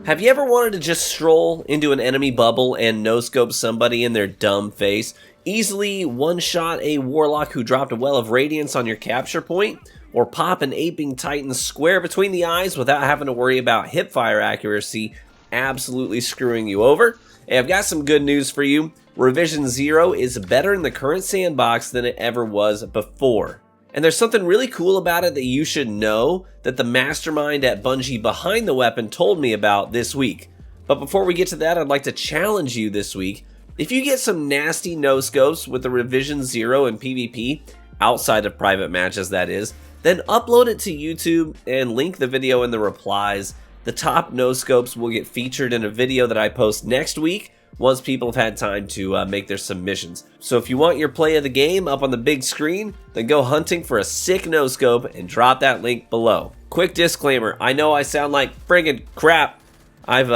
Have you ever wanted to just stroll into an enemy bubble and no-scope somebody in their dumb face? Easily one-shot a warlock who dropped a well of radiance on your capture point? Or pop an aping titan square between the eyes without having to worry about hipfire accuracy absolutely screwing you over? Hey, I've got some good news for you. Revision 0 is better in the current sandbox than it ever was before. And there's something really cool about it that you should know that the mastermind at Bungie behind the weapon told me about this week. But before we get to that, I'd like to challenge you this week. If you get some nasty no-scopes with the Revision 0 in PvP, outside of private matches that is, then upload it to YouTube and link the video in the replies. The top no-scopes will get featured in a video that I post next week once people have had time to make their submissions. So if you want your play of the game up on the big screen, then go hunting for a sick no-scope and drop that link below. Quick disclaimer, I know I sound like friggin' crap. I've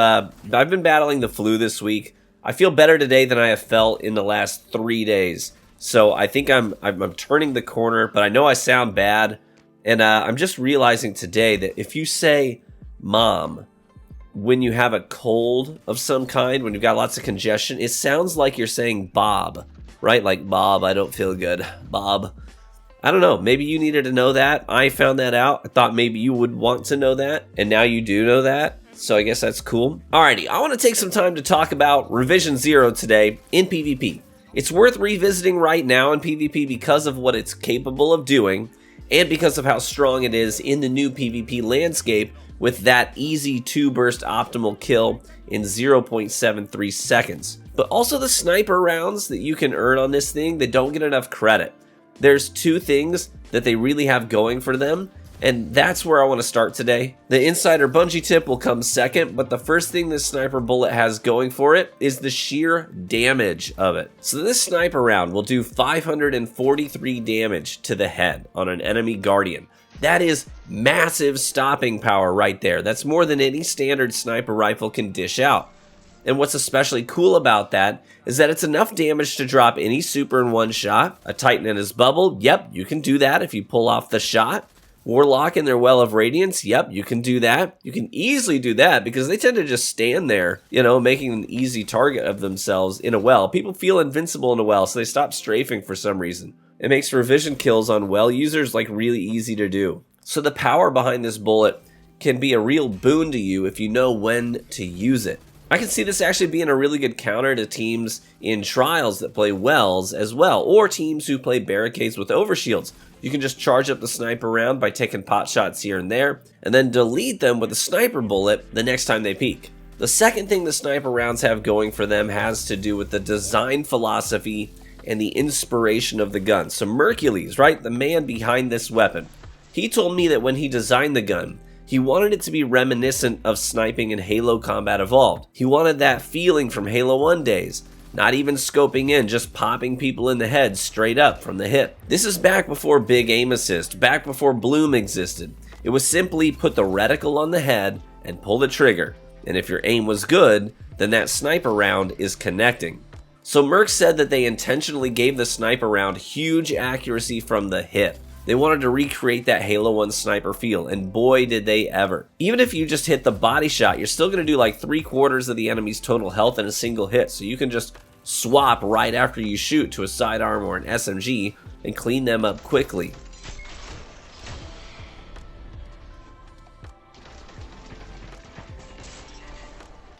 been battling the flu this week. I feel better today than I have felt in the last 3 days. So I think I'm turning the corner, but I know I sound bad. And I'm just realizing today that if you say mom when you have a cold of some kind, when you've got lots of congestion, it sounds like you're saying Bob, right? Like, Bob, I don't feel good. Bob. I don't know. Maybe you needed to know that. I found that out. I thought maybe you would want to know that. And now you do know that. So I guess that's cool. Alrighty, I want to take some time to talk about Revision 0 today in PvP. It's worth revisiting right now in PvP because of what it's capable of doing and because of how strong it is in the new PvP landscape with that easy 2-burst optimal kill in 0.73 seconds. But also the sniper rounds that you can earn on this thing that don't get enough credit. There's two things that they really have going for them, and that's where I want to start today. The Insider Bungie tip will come second, but the first thing this sniper bullet has going for it is the sheer damage of it. So this sniper round will do 543 damage to the head on an enemy guardian. That is massive stopping power right there. That's more than any standard sniper rifle can dish out. And what's especially cool about that is that it's enough damage to drop any super in one shot. A Titan in his bubble, yep, you can do that if you pull off the shot. Warlock in their Well of Radiance, yep, you can do that. You can easily do that because they tend to just stand there, you know, making an easy target of themselves in a well. People feel invincible in a well, so they stop strafing for some reason. It makes revision kills on well users like really easy to do. So the power behind this bullet can be a real boon to you if you know when to use it. I can see this actually being a really good counter to teams in trials that play wells as well, or teams who play barricades with overshields. You can just charge up the sniper round by taking pot shots here and there, and then delete them with a sniper bullet the next time they peek. The second thing the sniper rounds have going for them has to do with the design philosophy and the inspiration of the gun. So Mercules, right, the man behind this weapon, he told me that when he designed the gun, he wanted it to be reminiscent of sniping in Halo Combat Evolved. He wanted that feeling from Halo 1 days. Not even scoping in, just popping people in the head straight up from the hip. This is back before Big Aim Assist, back before Bloom existed. It was simply put the reticle on the head and pull the trigger. And if your aim was good, then that sniper round is connecting. So Merc said that they intentionally gave the sniper round huge accuracy from the hip. They wanted to recreate that Halo 1 sniper feel, and boy did they ever. Even if you just hit the body shot, you're still going to do like 3/4 of the enemy's total health in a single hit, so you can just swap right after you shoot to a sidearm or an SMG and clean them up quickly.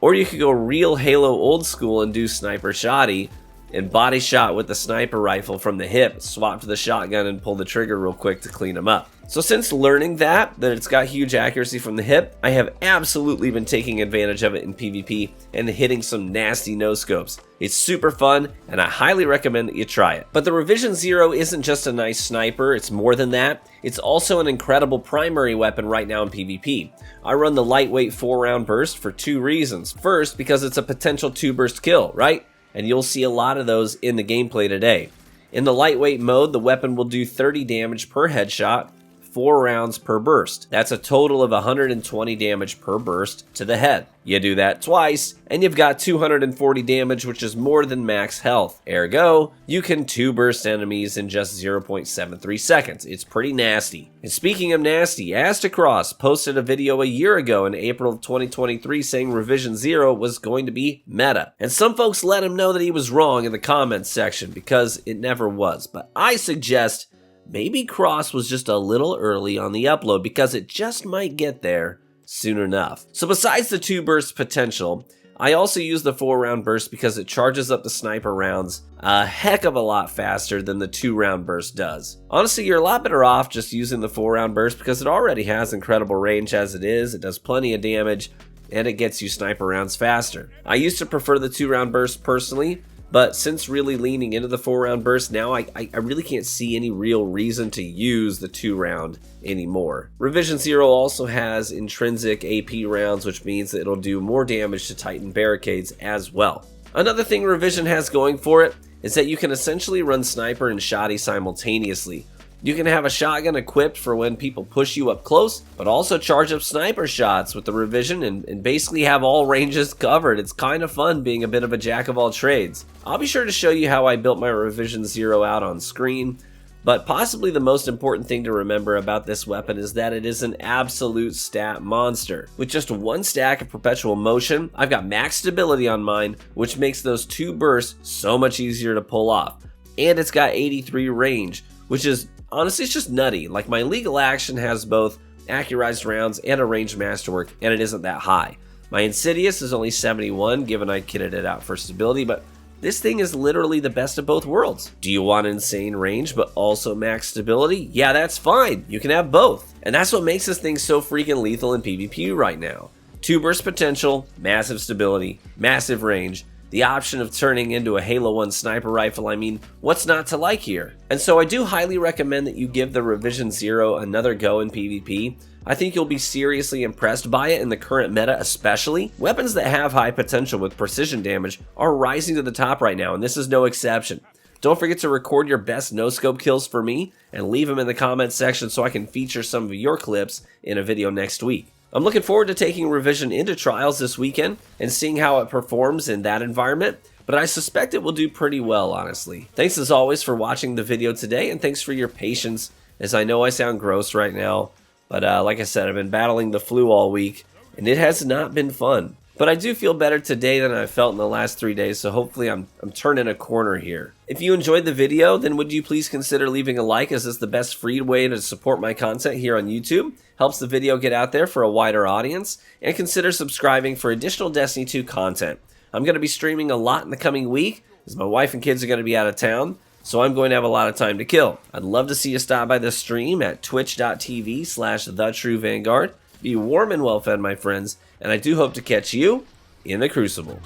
Or you could go real Halo old school and do sniper shotty and body shot with the sniper rifle from the hip, swap to the shotgun and pull the trigger real quick to clean them up. So since learning that it's got huge accuracy from the hip, I have absolutely been taking advantage of it in PvP and hitting some nasty no-scopes. It's super fun and I highly recommend that you try it. But the Revision 0 isn't just a nice sniper, it's more than that. It's also an incredible primary weapon right now in PvP. I run the lightweight 4-round burst for 2 reasons. First, because it's a potential 2-burst kill, right? And you'll see a lot of those in the gameplay today. In the lightweight mode, the weapon will do 30 damage per headshot, 4 rounds per burst. That's a total of 120 damage per burst to the head. You do that twice, and you've got 240 damage, which is more than max health. Ergo, you can 2-burst enemies in just 0.73 seconds. It's pretty nasty. And speaking of nasty, Astacross posted a video a year ago in April of 2023 saying Revision 0 was going to be meta. And some folks let him know that he was wrong in the comments section because it never was. But I suggest maybe Cross was just a little early on the upload because it just might get there soon enough. So besides the 2-burst potential, I also use the 4-round burst because it charges up the sniper rounds a heck of a lot faster than the 2-round burst does. Honestly, you're a lot better off just using the 4-round burst because it already has incredible range as it is, it does plenty of damage, and it gets you sniper rounds faster. I used to prefer the 2-round burst personally, but since really leaning into the 4-round burst, now I really can't see any real reason to use the 2-round anymore. Revision 0 also has intrinsic AP rounds, which means that it'll do more damage to Titan barricades as well. Another thing Revision has going for it is that you can essentially run sniper and shotty simultaneously. You can have a shotgun equipped for when people push you up close, but also charge up sniper shots with the Revision and basically have all ranges covered. It's kind of fun being a bit of a jack of all trades. I'll be sure to show you how I built my Revision 0 out on screen, but possibly the most important thing to remember about this weapon is that it is an absolute stat monster. With just 1 stack of perpetual motion, I've got max stability on mine, which makes those 2 bursts so much easier to pull off. And it's got 83 range, which is honestly, it's just nutty. Like, my legal action has both accurized rounds and a ranged masterwork, and it isn't that high. My Insidious is only 71, given I kitted it out for stability, but this thing is literally the best of both worlds. Do you want insane range, but also max stability? Yeah, that's fine. You can have both. And that's what makes this thing so freaking lethal in PvP right now. 2-burst potential, massive stability, massive range, the option of turning into a Halo 1 sniper rifle. I mean, what's not to like here? And so I do highly recommend that you give the Revision 0 another go in PvP. I think you'll be seriously impressed by it in the current meta especially. Weapons that have high potential with precision damage are rising to the top right now, and this is no exception. Don't forget to record your best no-scope kills for me and leave them in the comments section so I can feature some of your clips in a video next week. I'm looking forward to taking Revision into trials this weekend and seeing how it performs in that environment, but I suspect it will do pretty well, honestly. Thanks as always for watching the video today, and thanks for your patience, as I know I sound gross right now, but like I said, I've been battling the flu all week, and it has not been fun. But I do feel better today than I felt in the last 3 days, so hopefully I'm turning a corner here. If you enjoyed the video, then would you please consider leaving a like, as this is the best free way to support my content here on YouTube. Helps the video get out there for a wider audience, and consider subscribing for additional Destiny 2 content. I'm going to be streaming a lot in the coming week, as my wife and kids are going to be out of town, so I'm going to have a lot of time to kill. I'd love to see you stop by the stream at twitch.tv/thetruevanguard. Be warm and well fed, my friends, and I do hope to catch you in the Crucible.